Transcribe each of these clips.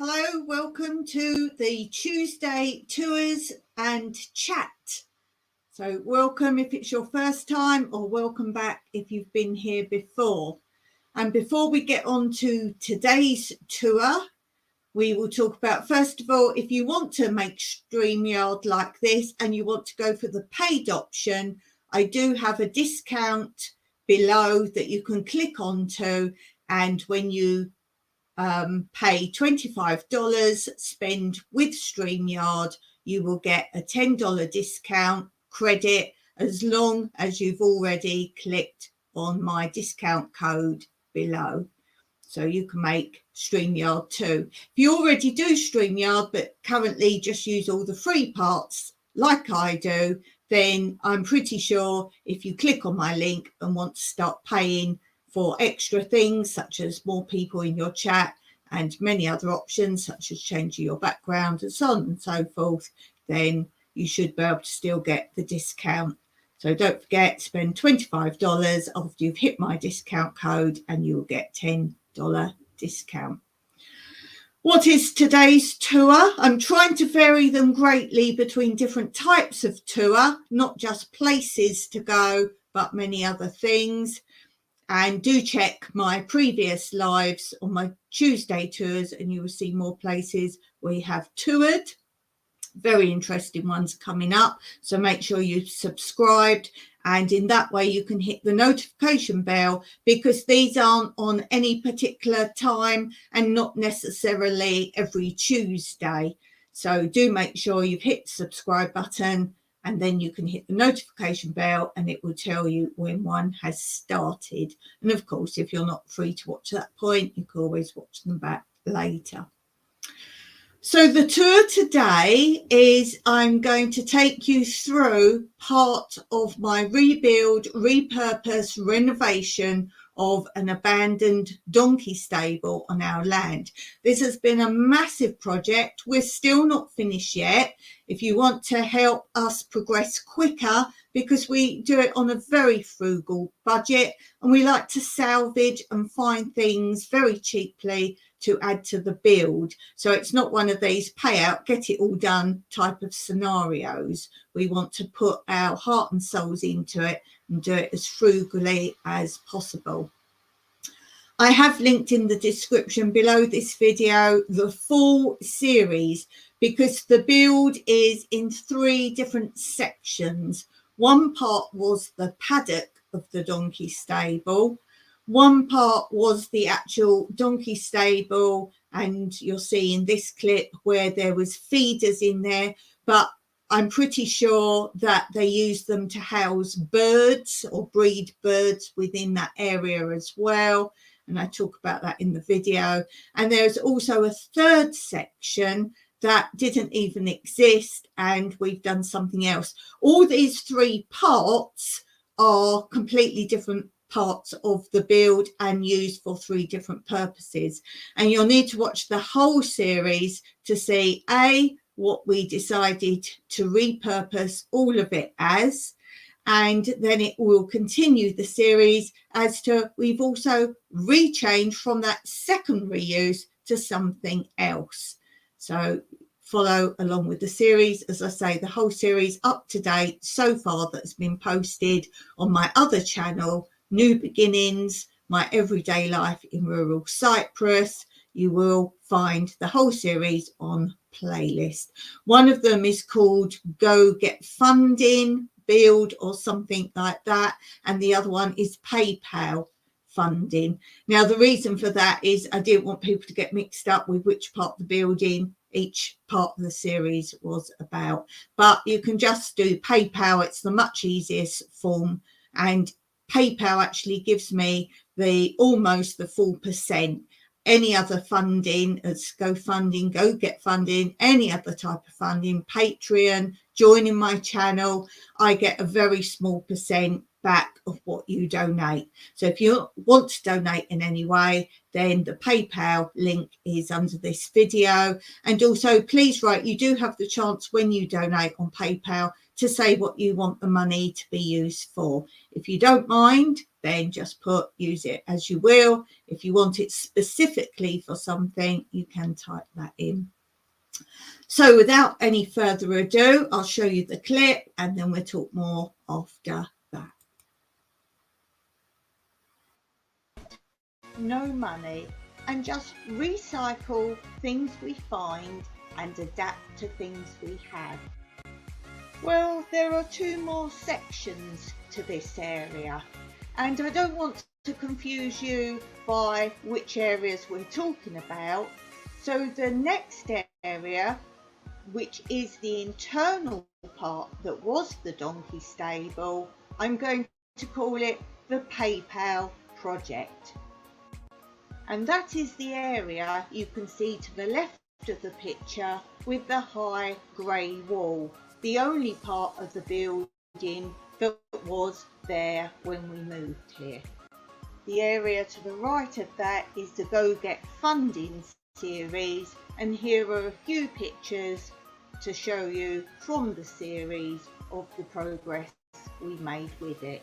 Hello, welcome to the Tuesday Tours and Chat. So welcome if it's your first time, or welcome back if you've been here before. And before we get on to today's tour, we will talk about, first of all, if you want to make StreamYard like this and you want to go for the paid option, I do have a discount below that you can click onto, and when you pay $25 spend with StreamYard, you will get a $10 discount credit as long as you've already clicked on my discount code below. So you can make StreamYard too. If you already do StreamYard but currently just use all the free parts like I do, then I'm pretty sure if you click on my link and want to start paying for extra things such as more people in your chat and many other options such as changing your background and so on and so forth, then you should be able to still get the discount. So don't forget, spend $25 after you've hit my discount code and you'll get $10 discount. What is today's tour? I'm trying to vary them greatly between different types of tour, not just places to go, but many other things. And do check my previous lives on my Tuesday tours and you will see more places we have toured. Very interesting ones coming up, so make sure you've subscribed, and in that way you can hit the notification bell, because these aren't on any particular time and not necessarily every Tuesday. So do make sure you've hit the subscribe button, and then you can hit the notification bell and it will tell you when one has started. And of course, if you're not free to watch at that point, you can always watch them back later. So the tour today is I'm going to take you through part of my rebuild, repurpose, renovation of an abandoned donkey stable on our land. This has been a massive project. We're still not finished yet. If you want to help us progress quicker, because we do it on a very frugal budget and we like to salvage and find things very cheaply to add to the build. So it's not one of these pay out, get it all done type of scenarios. We want to put our heart and souls into it and do it as frugally as possible. I have linked in the description below this video the full series, because the build is in 3 different sections. One part was the paddock of the donkey stable. One part was the actual donkey stable, and you'll see in this clip where there was feeders in there, but I'm pretty sure that they use them to house birds or breed birds within that area as well. And I talk about that in the video. And there's also a 3rd section that didn't even exist, and we've done something else. All these 3 parts are completely different parts of the build and used for 3 different purposes. And you'll need to watch the whole series to see what we decided to repurpose all of it as, and then it will continue the series as to we've also rechanged from that secondary use to something else. So follow along with the series. As I say, the whole series up to date so far that's been posted on my other channel, New Beginnings, My Everyday Life in Rural Cyprus. You will find the whole series on playlist. One of them is called Go Get Funding Build or something like that, and the other one is PayPal funding. Now the reason for that is I didn't want people to get mixed up with which part of the building each part of the series was about, but you can just do PayPal. It's the much easiest form, and PayPal actually gives me almost the full percent. Any other funding, as GoFunding, Go Get Funding, any other type of funding, Patreon, joining my channel, I get a very small percent back of what you donate. So if you want to donate in any way, then the PayPal link is under this video. And also please write, you do have the chance when you donate on PayPal to say what you want the money to be used for. If you don't mind, then just use it as you will. If you want it specifically for something, you can type that in. So without any further ado, I'll show you the clip and then we'll talk more after that. No money, and just recycle things we find and adapt to things we have. Well, there are 2 more sections to this area, and I don't want to confuse you by which areas we're talking about. So the next area, which is the internal part that was the donkey stable, I'm going to call it the PayPal project. And that is the area you can see to the left of the picture with the high grey wall, the only part of the building that was there when we moved here. The area to the right of that is the Go Get Funding series, and here are a few pictures to show you from the series of the progress we made with it.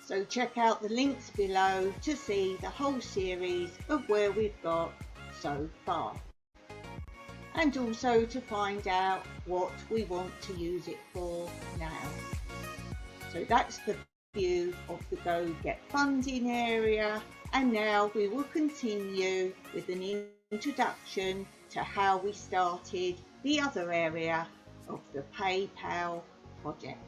So check out the links below to see the whole series of where we've got so far, and also to find out what we want to use it for now. So that's the view of the Go Get Funding area, and now we will continue with an introduction to how we started the other area of the PayPal project.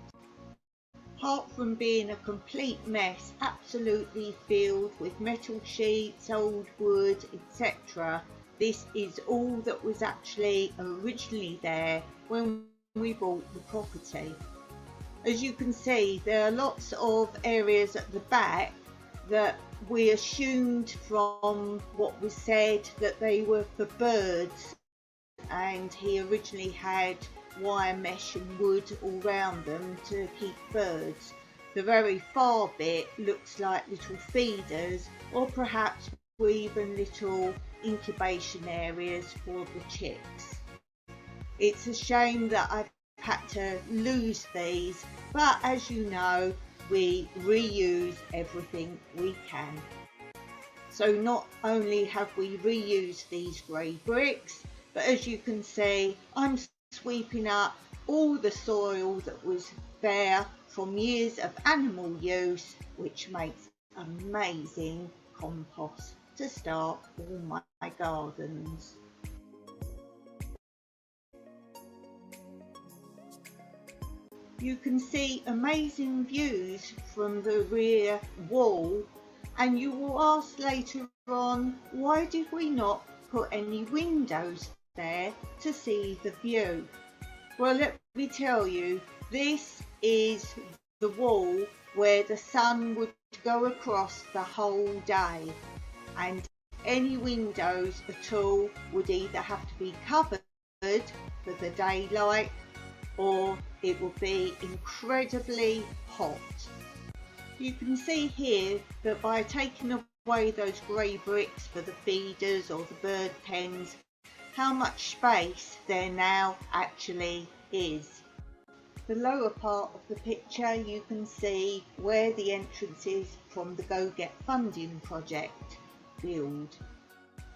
Apart from being a complete mess, absolutely filled with metal sheets, old wood, etc., this is all that was actually originally there when we bought the property. As you can see, there are lots of areas at the back that we assumed from what was said that they were for birds, and he originally had wire mesh and wood all round them to keep birds. The very far bit looks like little feeders, or perhaps even little incubation areas for the chicks. It's a shame that I've had to lose these, but as you know, we reuse everything we can. So not only have we reused these grey bricks, but as you can see, I'm sweeping up all the soil that was there from years of animal use, which makes amazing compost to start all my gardens. You can see amazing views from the rear wall, and you will ask later on, why did we not put any windows there to see the view? Well, let me tell you, this is the wall where the sun would go across the whole day, and any windows at all would either have to be covered for the daylight, or it will be incredibly hot. You can see here that by taking away those grey bricks for the feeders or the bird pens, how much space there now actually is. The lower part of the picture, you can see where the entrance is from the Go Get Funding project build.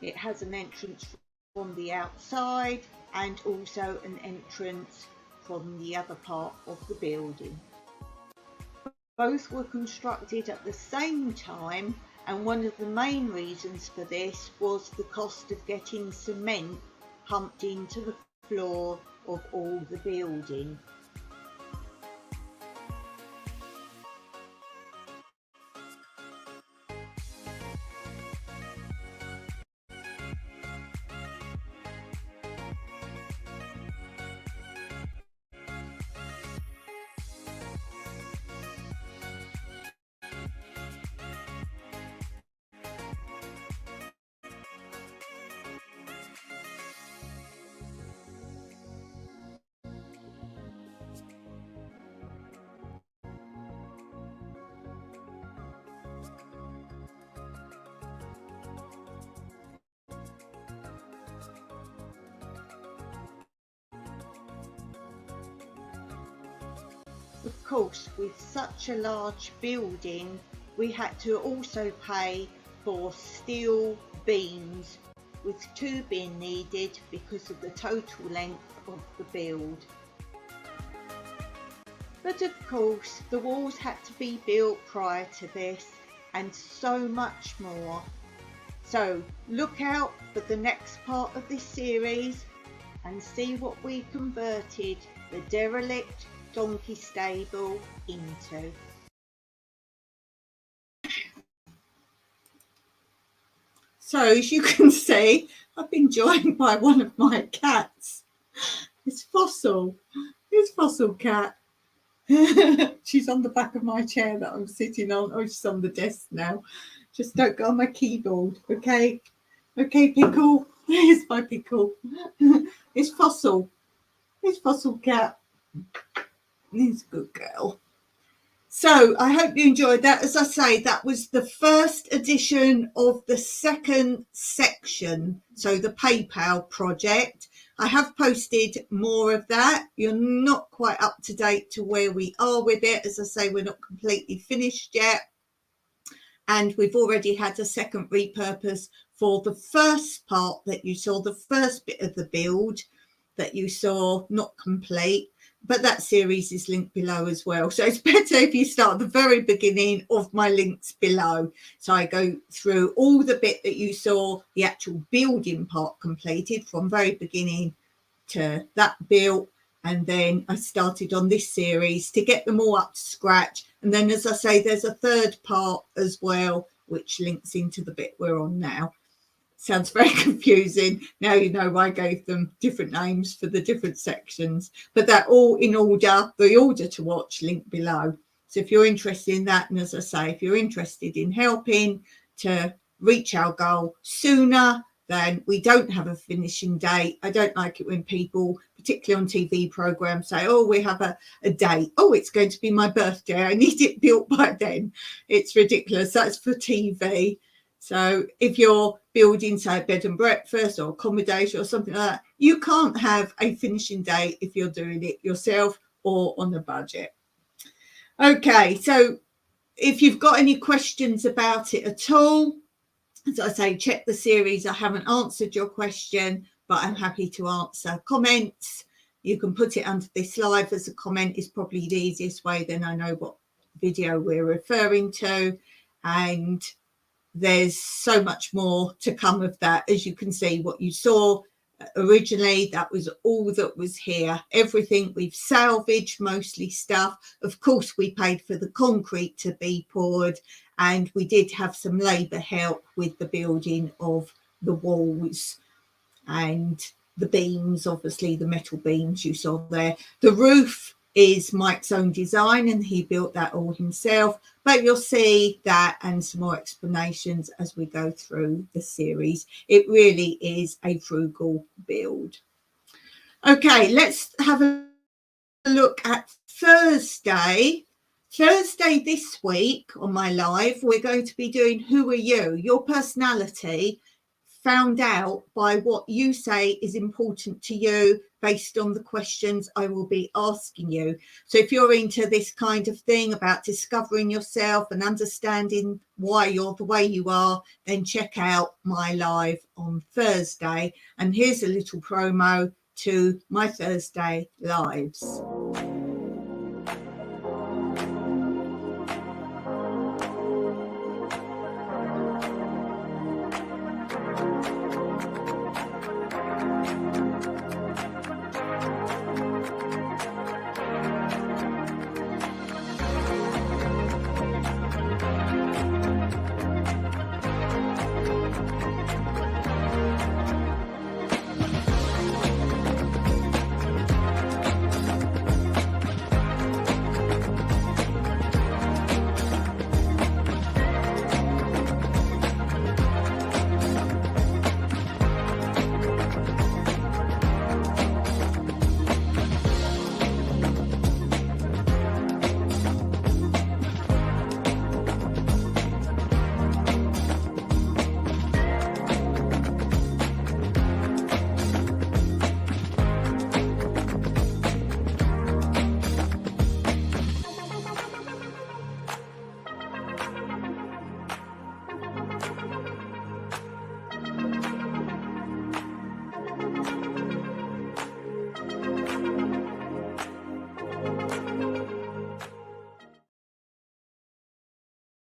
It has an entrance from the outside and also an entrance from the other part of the building. Both were constructed at the same time, and one of the main reasons for this was the cost of getting cement pumped into the floor of all the building. Of course, with such a large building, we had to also pay for steel beams, with 2 being needed because of the total length of the build. But of course, the walls had to be built prior to this, and so much more. So look out for the next part of this series and see what we converted the derelict donkey stable into. So as you can see, I've been joined by one of my cats. It's Fossil. It's Fossil cat. She's on the back of my chair that I'm sitting on. Oh, she's on the desk now. Just don't go on my keyboard, okay? Okay, Pickle. Here's my Pickle. It's Fossil. It's Fossil cat. He's a good girl. So I hope you enjoyed that. As I say, that was the first edition of the second section, so the PayPal project. I have posted more of that. You're not quite up to date to where we are with it. As I say, we're not completely finished yet. And we've already had a second repurpose for the first part that you saw, the first bit of the build that you saw, not complete. But that series is linked below as well. So it's better if you start at the very beginning of my links below. So I go through all the bit that you saw, the actual building part completed from very beginning to that built. And then I started on this series to get them all up to scratch. And then, as I say, there's a third part as well, which links into the bit we're on now. Sounds very confusing. Now you know why I gave them different names for the different sections, but they're all in order, the order to watch link below. So if you're interested in that, and as I say, if you're interested in helping to reach our goal sooner, then we don't have a finishing date. I don't like it when people, particularly on TV programs, say, oh, we have a date. Oh, it's going to be my birthday. I need it built by then. It's ridiculous. That's for TV. So if you're building, say, a bed and breakfast or accommodation or something like that, you can't have a finishing date if you're doing it yourself or on a budget. Okay, so if you've got any questions about it at all, as I say, check the series. I haven't answered your question, but I'm happy to answer comments. You can put it under this live as a comment. Is probably the easiest way, then I know what video we're referring to. And there's so much more to come of that. As you can see, what you saw originally, that was all that was here. Everything we've salvaged, mostly stuff. Of course, we paid for the concrete to be poured, and we did have some labour help with the building of the walls and the beams, obviously the metal beams you saw there. The roof is Mike's own design, and he built that all himself, but you'll see that and some more explanations as we go through the series. It really is a frugal build. Okay, let's have a look at Thursday this week on my live. We're going to be doing Who Are You? Your personality found out by what you say is important to you based on the questions I will be asking you. So if you're into this kind of thing about discovering yourself and understanding why you're the way you are, then check out my live on Thursday. And here's a little promo to my Thursday lives.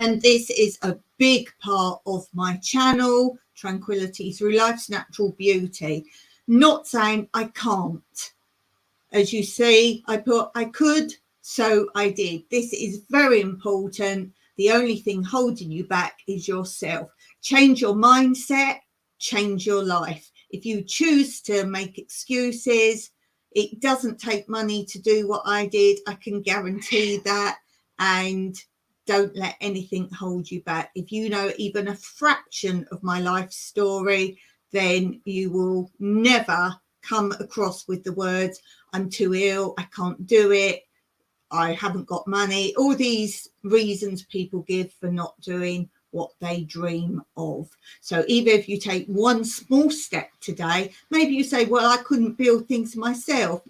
And this is a big part of my channel, Tranquility Through Life's Natural Beauty. Not saying I can't. As you see, I put I could, so I did. This is very important. The only thing holding you back is yourself. Change your mindset, change your life. If you choose to make excuses, it doesn't take money to do what I did. I can guarantee that. And don't let anything hold you back. If you know even a fraction of my life story, then you will never come across with the words, I'm too ill, I can't do it, I haven't got money, all these reasons people give for not doing what they dream of. So even if you take one small step today, maybe you say, well, I couldn't build things myself.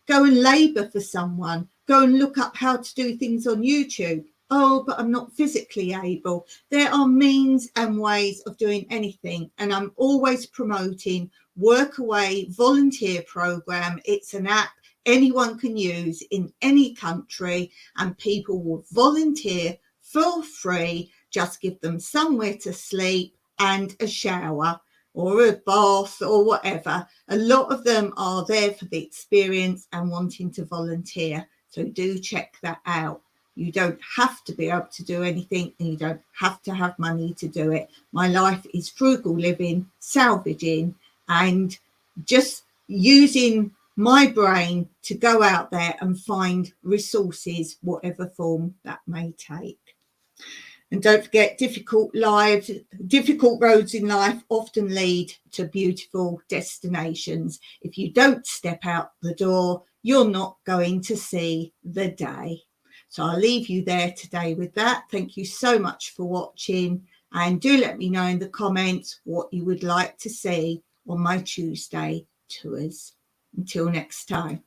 Go and labour for someone. Go and look up how to do things on YouTube. Oh, but I'm not physically able. There are means and ways of doing anything. And I'm always promoting Workaway volunteer program. It's an app anyone can use in any country, and people will volunteer for free. Just give them somewhere to sleep and a shower or a bath or whatever. A lot of them are there for the experience and wanting to volunteer. So do check that out. You don't have to be able to do anything, and you don't have to have money to do it. My life is frugal living, salvaging, and just using my brain to go out there and find resources, whatever form that may take. And don't forget, difficult roads in life often lead to beautiful destinations. If you don't step out the door, you're not going to see the day. So I'll leave you there today with that. Thank you so much for watching, and do let me know in the comments what you would like to see on my Tuesday tours. Until next time.